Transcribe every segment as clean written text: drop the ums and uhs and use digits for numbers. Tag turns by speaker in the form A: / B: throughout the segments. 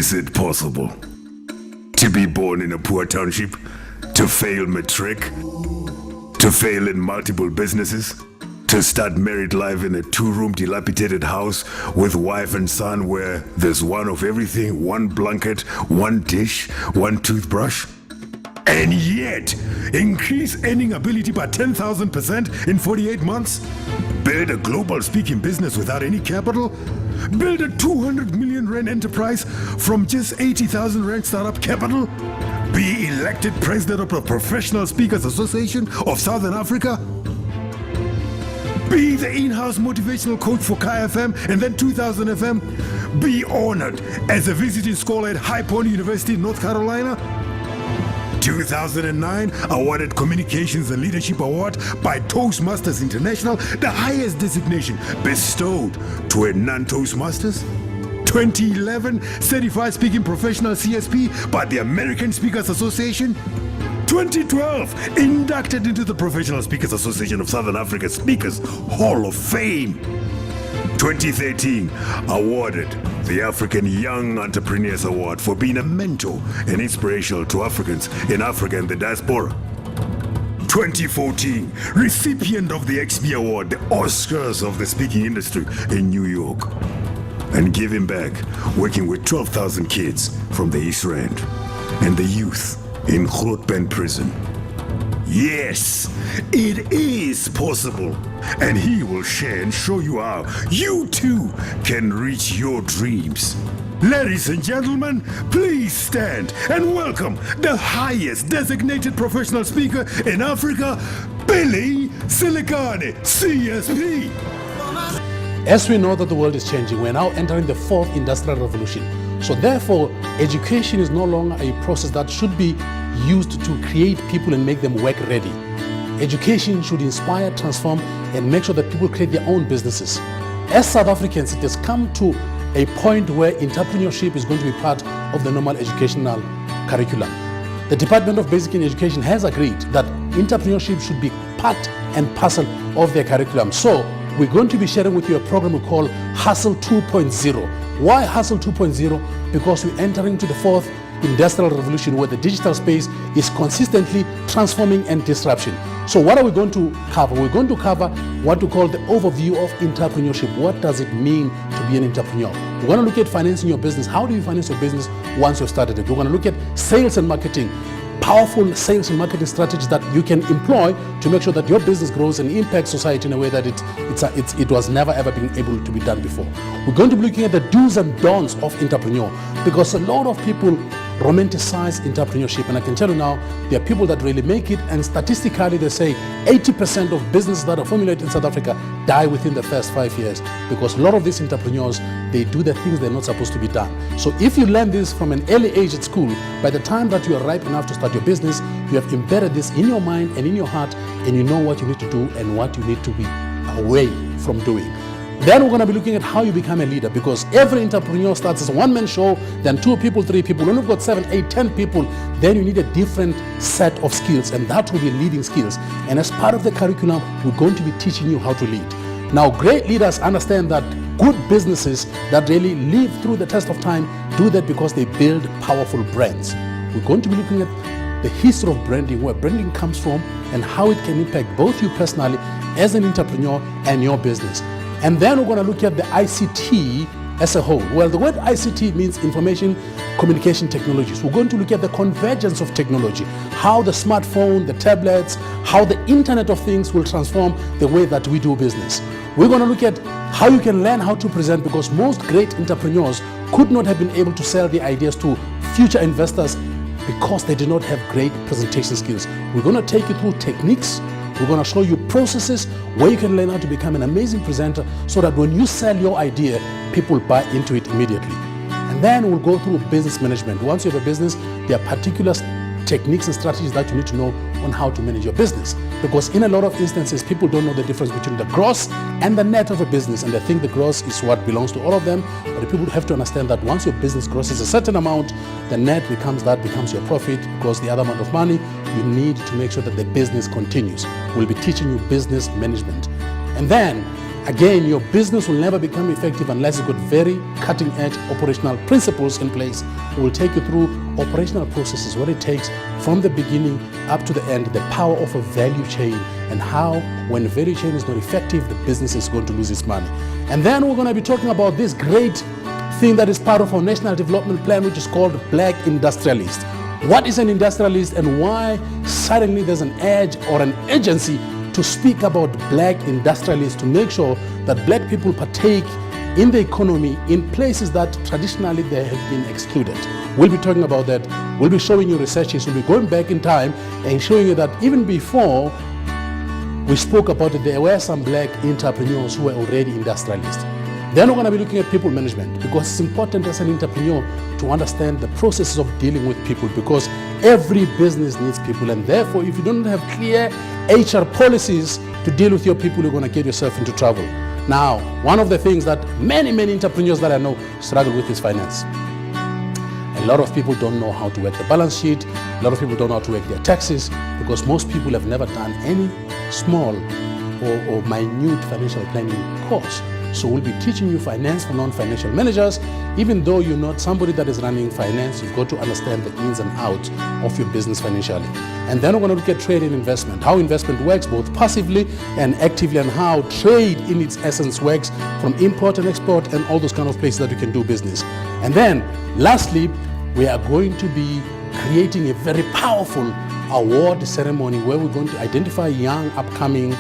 A: Is it possible to be born in a poor township, to fail matric, to fail in multiple businesses, to start married life in a two-room dilapidated house with wife and son where there's one of everything, one blanket, one dish, one toothbrush, and yet increase earning ability by 10,000% in 48 months? Build a global speaking business without any capital? Build a 200 million rand enterprise from just 80,000 rand startup capital? Be elected president of the Professional Speakers Association of Southern Africa? Be the in-house motivational coach for Kai FM and then 2000 FM? Be honored as a visiting scholar at High Point University in North Carolina? 2009 awarded Communications and Leadership Award by Toastmasters International, the highest designation bestowed to a non-Toastmasters. 2011 certified speaking professional CSP by the American Speakers Association. 2012 inducted into the Professional Speakers Association of Southern Africa Speakers Hall of Fame. 2013 awarded the African Young Entrepreneurs Award for being a mentor and inspirational to Africans in Africa and the diaspora. 2014 recipient of the XP Award, the Oscars of the speaking industry in New York. And giving back, working with 12,000 kids from the East Rand and the youth in Grootpen prison. Yes, it is possible, and he will share and show you how you too can reach your dreams. Ladies and gentlemen, please stand and welcome the highest designated professional speaker in Africa, Billy Silikane, CSP.
B: As we know that the world is changing, we're now entering the fourth industrial revolution. So therefore, education is no longer a process that should be used to create people and make them work ready. Education should inspire, transform, and make sure that people create their own businesses. As South Africans, it has come to a point where entrepreneurship is going to be part of the normal educational curriculum. The Department of Basic Education has agreed that entrepreneurship should be part and parcel of their curriculum. So we're going to be sharing with you a program we call Hustle 2.0. Why Hustle 2.0? Because we're entering into the fourth industrial revolution where the digital space is consistently transforming and disruption. So what are we going to cover? We're going to cover what we call the overview of entrepreneurship. What does it mean to be an entrepreneur? We're going to look at financing your business. How do you finance your business once you've started it? We're going to look at sales and marketing. Powerful sales and marketing strategies that you can employ to make sure that your business grows and impacts society in a way that it was never ever been able to be done before. We're going to be looking at the do's and don'ts of entrepreneur, because a lot of people romanticize entrepreneurship, and I can tell you now there are people that really make it, and statistically they say 80% of businesses that are formulated in South Africa die within the first 5 years, because a lot of these entrepreneurs, they do the things they're not supposed to be done. So if you learn this from an early age at school, by the time that you are ripe enough to start your business, you have embedded this in your mind and in your heart, and you know what you need to do and what you need to be away from doing. Then we're going to be looking at how you become a leader, because every entrepreneur starts as a one-man show, then 2 people, 3 people. When you've got 7, 8, 10 people, then you need a different set of skills, and that will be leading skills. And as part of the curriculum, we're going to be teaching you how to lead. Now, great leaders understand that good businesses that really live through the test of time do that because they build powerful brands. We're going to be looking at the history of branding, where branding comes from, and how it can impact both you personally as an entrepreneur and your business. And then we're going to look at the ICT as a whole. Well, the word ICT means information communication technologies. We're going to look at the convergence of technology, how the smartphone, the tablets, how the Internet of Things will transform the way that we do business. We're going to look at how you can learn how to present, because most great entrepreneurs could not have been able to sell their ideas to future investors because they did not have great presentation skills. We're going to take you through techniques. We're going to show you processes where you can learn how to become an amazing presenter, so that when you sell your idea, people buy into it immediately. And then we'll go through business management. Once you have a business, there are particular techniques and strategies that you need to know on how to manage your business. Because in a lot of instances, people don't know the difference between the gross and the net of a business, and they think the gross is what belongs to all of them. But the people have to understand that once your business grosses a certain amount, the net becomes your profit, because the other amount of money, you need to make sure that the business continues. We'll be teaching you business management. And then Again, your business will never become effective unless you've got very cutting-edge operational principles in place. We'll take you through operational processes, what it takes from the beginning up to the end, the power of a value chain, and how when the value chain is not effective, the business is going to lose its money. And then we're going to be talking about this great thing that is part of our national development plan, which is called Black Industrialist. What is an industrialist and why suddenly there's an edge or an urgency to speak about black industrialists, to make sure that black people partake in the economy in places that traditionally they have been excluded. We'll be talking about that. We'll be showing you researches. We'll be going back in time and showing you that even before we spoke about it, there were some black entrepreneurs who were already industrialists. Then we're going to be looking at people management, because it's important as an entrepreneur to understand the processes of dealing with people, because every business needs people, and therefore if you don't have clear HR policies to deal with your people, you're going to get yourself into trouble. Now, one of the things that many entrepreneurs that I know struggle with is finance. A lot of people don't know how to work the balance sheet. A lot of people don't know how to work their taxes, because most people have never done any small or minute financial planning course. So we'll be teaching you finance for non-financial managers. Even though you're not somebody that is running finance, you've got to understand the ins and outs of your business financially. And then we're going to look at trade and investment, how investment works both passively and actively, and how trade in its essence works from import and export and all those kind of places that you can do business. And then lastly, we are going to be creating a very powerful award ceremony where we're going to identify young upcoming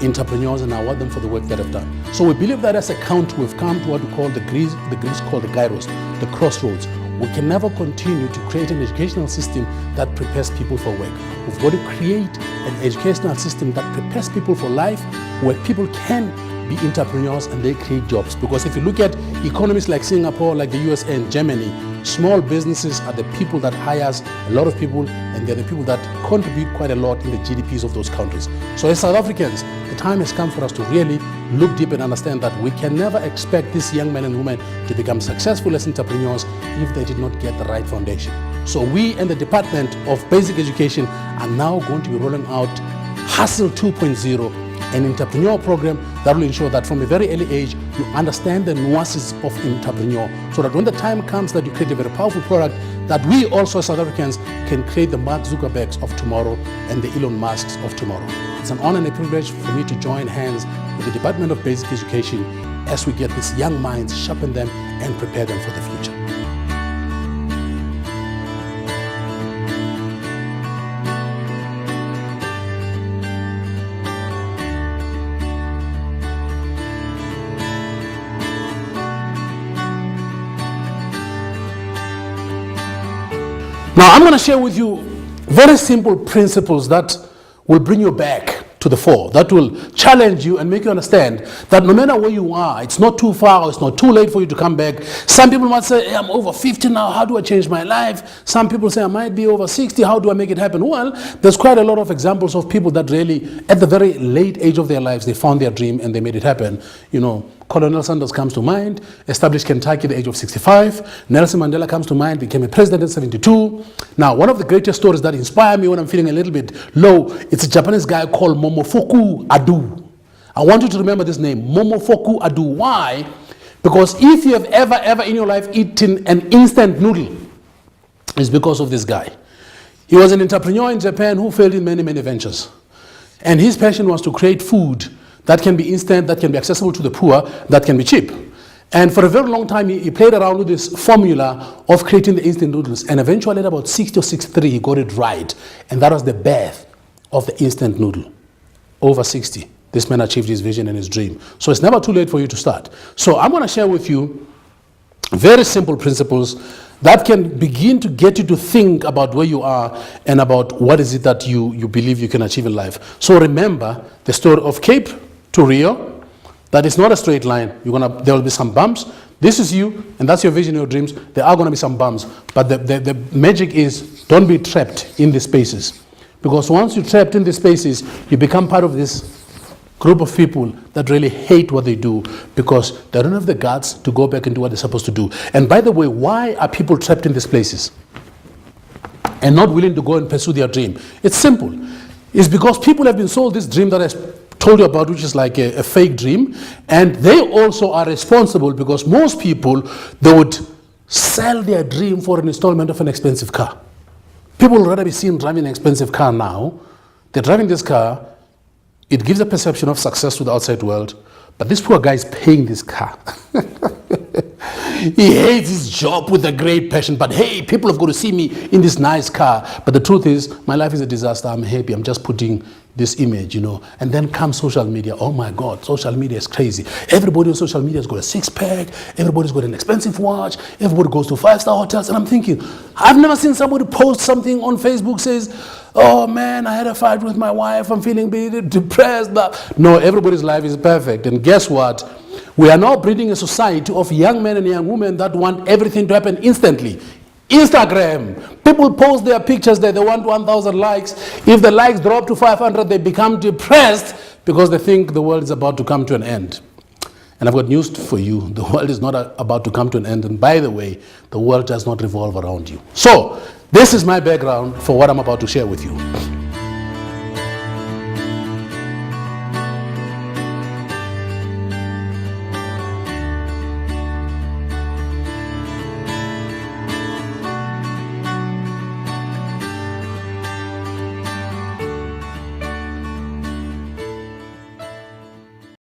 B: entrepreneurs and award them for the work that they've done. So we believe that as a country, we've come to what we call the Greeks call the gyros, the crossroads. We can never continue to create an educational system that prepares people for work. We've got to create an educational system that prepares people for life, where people can be entrepreneurs and they create jobs. Because if you look at economies like Singapore, like the USA and Germany, small businesses are the people that hires a lot of people, and they're the people that contribute quite a lot in the GDPs of those countries. So as South Africans, the time has come for us to really look deep and understand that we can never expect these young men and women to become successful as entrepreneurs if they did not get the right foundation. So we and the Department of Basic Education are now going to be rolling out Hustle 2.0, an entrepreneur program that will ensure that from a very early age you understand the nuances of entrepreneur, so that when the time comes that you create a very powerful product, that we also as South Africans can create the Mark Zuckerbergs of tomorrow and the Elon Musks of tomorrow. It's an honor and a privilege for me to join hands with the Department of Basic Education as we get these young minds, sharpen them and prepare them for the future. Now, I'm going to share with you very simple principles that will bring you back to the fore, that will challenge you and make you understand that no matter where you are, it's not too far, it's not too late for you to come back. Some people might say, hey, I'm over 50 now, how do I change my life? Some people say, I might be over 60, how do I make it happen? Well, there's quite a lot of examples of people that really, at the very late age of their lives, they found their dream and they made it happen. You know, Colonel Sanders comes to mind, established Kentucky at the age of 65. Nelson Mandela comes to mind, became a president at 72. Now, one of the greatest stories that inspire me when I'm feeling a little bit low, it's a Japanese guy called Momofuku Ado. I want you to remember this name, Momofuku Ado. Why? Because if you have ever in your life eaten an instant noodle, it's because of this guy. He was an entrepreneur in Japan who failed in many ventures. And his passion was to create food that can be instant, that can be accessible to the poor, that can be cheap. And for a very long time, he played around with this formula of creating the instant noodles. And eventually at about 60 or 63, he got it right. And that was the birth of the instant noodle. Over 60, this man achieved his vision and his dream. So it's never too late for you to start. So I'm going to share with you very simple principles that can begin to get you to think about where you are and about what is it that you believe you can achieve in life. So remember the story of Cape to Rio. That is not a straight line. There will be some bumps. This is you, and that's your vision, your dreams. There are going to be some bumps, but the magic is don't be trapped in the spaces, because once you're trapped in the spaces, you become part of this group of people that really hate what they do because they don't have the guts to go back and do what they're supposed to do. And by the way, why are people trapped in these places and not willing to go and pursue their dream? It's simple. It's because people have been sold this dream that has told you about, which is like a fake dream. And they also are responsible because most people, they would sell their dream for an installment of an expensive car. People would rather be seen driving an expensive car now. They're driving this car. It gives a perception of success to the outside world. But this poor guy is paying this car. He hates his job with a great passion, but hey, people have got to see me in this nice car. But the truth is, my life is a disaster. I'm happy. I'm just putting this image, And then comes social media. Oh my God, social media is crazy. Everybody on social media has got a six-pack. Everybody's got an expensive watch. Everybody goes to five-star hotels. And I'm thinking, I've never seen somebody post something on Facebook says, oh man, I had a fight with my wife. I'm feeling depressed. But no, everybody's life is perfect. And guess what? We are now breeding a society of young men and young women that want everything to happen instantly. Instagram. People post their pictures there. They want 1,000 likes. If the likes drop to 500, they become depressed because they think the world is about to come to an end. And I've got news for you. The world is not about to come to an end. And by the way, the world does not revolve around you. So, this is my background for what I'm about to share with you.